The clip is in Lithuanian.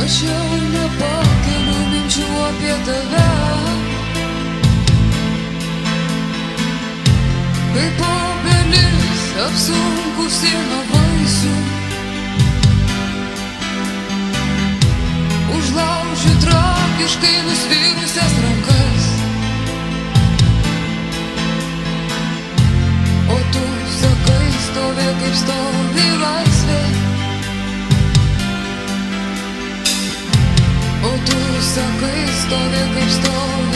jau nepakeliu minčių apie tave. Kaip obelis apsunkusi nuo vaisių, užlaužiu tragiškai nusvirusias rankas. O tu sakai, stovi kaip stovi laisvė. O tu sakai, stovi kaip stovi